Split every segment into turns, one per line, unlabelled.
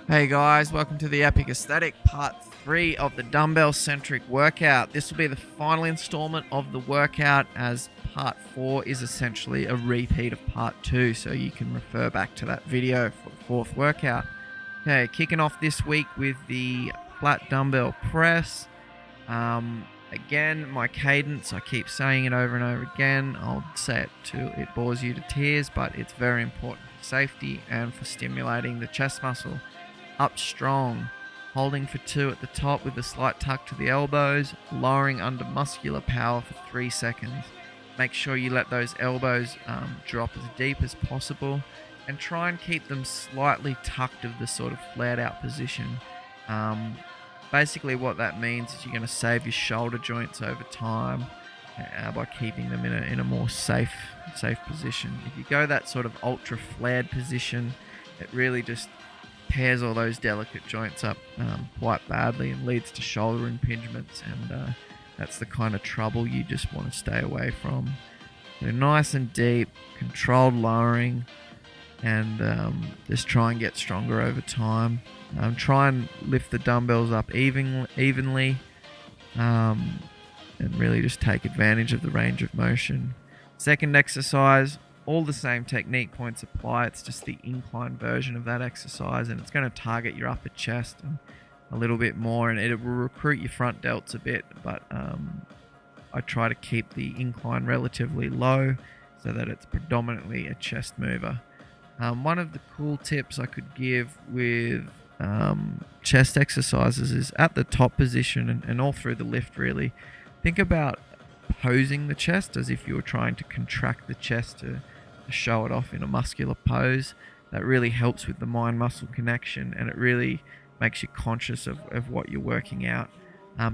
Hey guys, welcome to the Epic Aesthetic part 3 of the dumbbell centric workout. This will be the final installment of the workout, as part 4 is essentially a repeat of part 2, so you can refer back to that video for the fourth workout. Okay, kicking off this week with the flat dumbbell press. Again, my cadence, I keep saying it over and over again. I'll say it till it bores you to tears, but it's very important for safety and for stimulating the chest muscle. Up strong, holding for 2 at the top with a slight tuck to the elbows, lowering under muscular power for 3 seconds. Make sure you let those elbows drop as deep as possible, and try and keep them slightly tucked of the sort of flared out position. Basically what that means is you're going to save your shoulder joints over time by keeping them in a more safe position. If you go that sort of ultra flared position, it really just tears all those delicate joints up quite badly and leads to shoulder impingements, and that's the kind of trouble you just want to stay away from. So nice and deep, controlled lowering, and just try and get stronger over time. Try and lift the dumbbells up evenly, and really just take advantage of the range of motion. Second exercise, all the same technique points apply. It's just the incline version of that exercise, and it's going to target your upper chest a little bit more, and it will recruit your front delts a bit, but I try to keep the incline relatively low so that it's predominantly a chest mover. One of the cool tips I could give with chest exercises is at the top position and all through the lift, really. Think about posing the chest as if you were trying to contract the chest to show it off in a muscular pose. That really helps with the mind-muscle connection, and it really makes you conscious of what you're working out.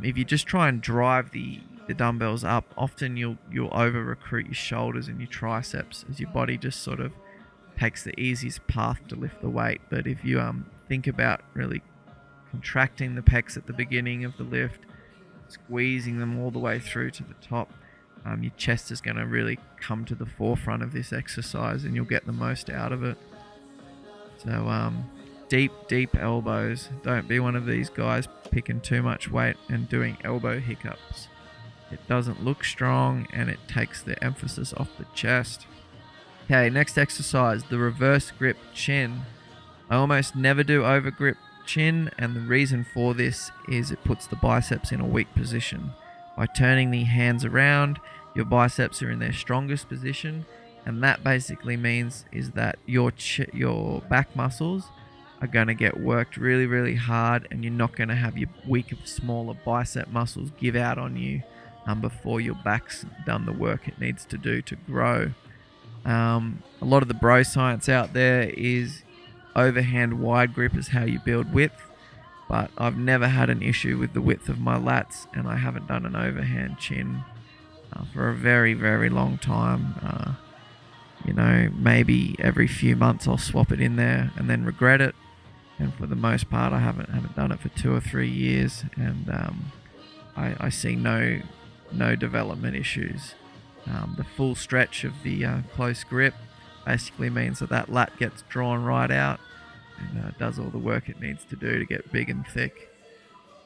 If you just try and drive the dumbbells up, often you'll over-recruit your shoulders and your triceps as your body just sort of takes the easiest path to lift the weight. But if you think about really contracting the pecs at the beginning of the lift, squeezing them all the way through to the top, your chest is going to really come to the forefront of this exercise, and you'll get the most out of it. So deep elbows. Don't be one of these guys picking too much weight and doing elbow hiccups. It doesn't look strong, and it takes the emphasis off the chest. Okay, next exercise, the reverse grip chin. I almost never do over grip chin, and the reason for this is it puts the biceps in a weak position. By turning the hands around, your biceps are in their strongest position, and that basically means is that your back muscles are going to get worked really, really hard, and you're not going to have your weaker, smaller bicep muscles give out on you before your back's done the work it needs to do to grow. A lot of the bro science out there is overhand wide grip is how you build width, but I've never had an issue with the width of my lats, and I haven't done an overhand chin for a very, very long time. Maybe every few months I'll swap it in there and then regret it, and for the most part I haven't done it for 2 or 3 years, and I see no development issues. The full stretch of the close grip basically means that lat gets drawn right out and does all the work it needs to do to get big and thick.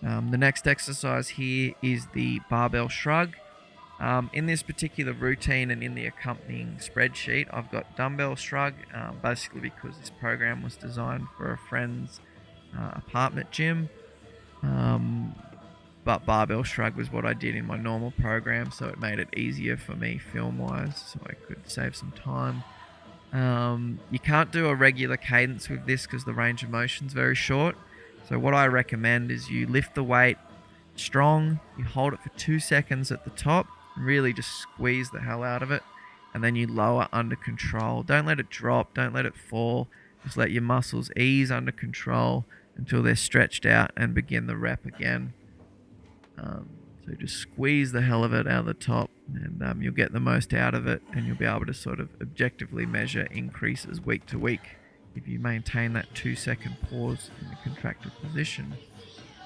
The next exercise here is the barbell shrug. In this particular routine and in the accompanying spreadsheet, I've got dumbbell shrug, basically because this program was designed for a friend's apartment gym. But barbell shrug was what I did in my normal program, so it made it easier for me film-wise, so I could save some time. You can't do a regular cadence with this because the range of motion is very short. So what I recommend is you lift the weight strong, you hold it for 2 seconds at the top, really just squeeze the hell out of it, and then you lower under control. Don't let it drop, don't let it fall, just let your muscles ease under control until they're stretched out, and begin the rep again. So just squeeze the hell of it out of the top, and you'll get the most out of it, and you'll be able to sort of objectively measure increases week to week if you maintain that 2-second pause in the contracted position.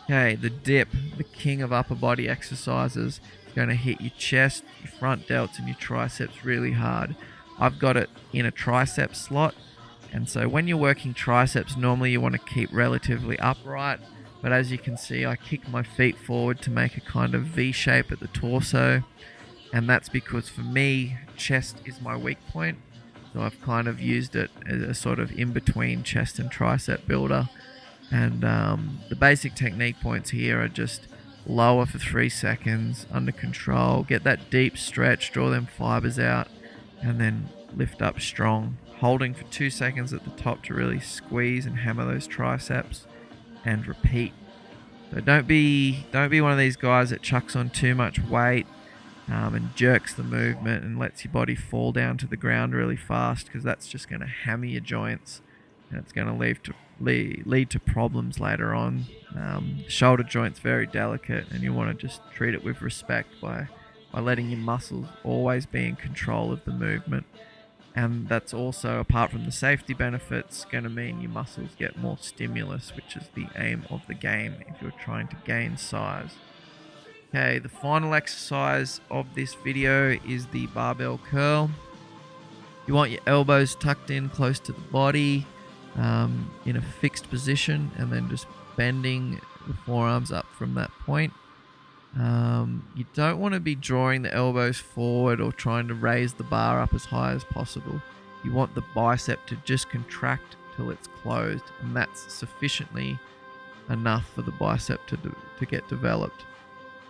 Okay, the dip, the king of upper body exercises, is going to hit your chest, your front delts, and your triceps really hard. I've got it in a tricep slot, And so when you're working triceps, normally you want to keep relatively upright, but as you can see, I kick my feet forward to make a kind of V shape at the torso, and that's because for me, chest is my weak point. So I've kind of used it as a sort of in-between chest and tricep builder. And the basic technique points here are just lower for 3 seconds, under control, get that deep stretch, draw them fibers out, and then lift up strong, holding for 2 seconds at the top to really squeeze and hammer those triceps, and repeat. So don't be one of these guys that chucks on too much weight and jerks the movement and lets your body fall down to the ground really fast, because that's just going to hammer your joints and it's going to lead to problems later on. Shoulder joint's very delicate, and you want to just treat it with respect by letting your muscles always be in control of the movement. And that's also, apart from the safety benefits, going to mean your muscles get more stimulus, which is the aim of the game if you're trying to gain size. Okay, the final exercise of this video is the barbell curl. You want your elbows tucked in close to the body, in a fixed position, and then just bending the forearms up from that point. You don't want to be drawing the elbows forward or trying to raise the bar up as high as possible. You want the bicep to just contract till it's closed, and that's sufficiently enough for the bicep to get developed.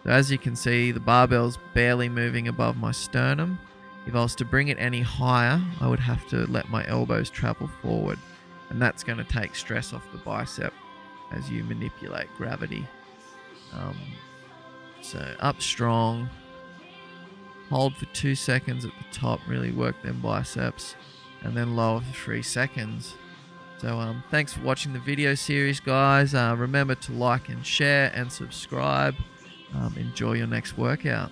So as you can see, the barbell's barely moving above my sternum. If I was to bring it any higher, I would have to let my elbows travel forward, and that's going to take stress off the bicep as you manipulate gravity. So up strong, hold for 2 seconds at the top, really work them biceps, and then lower for 3 seconds. So thanks for watching the video series, guys. Remember to like and share and subscribe. Enjoy your next workout.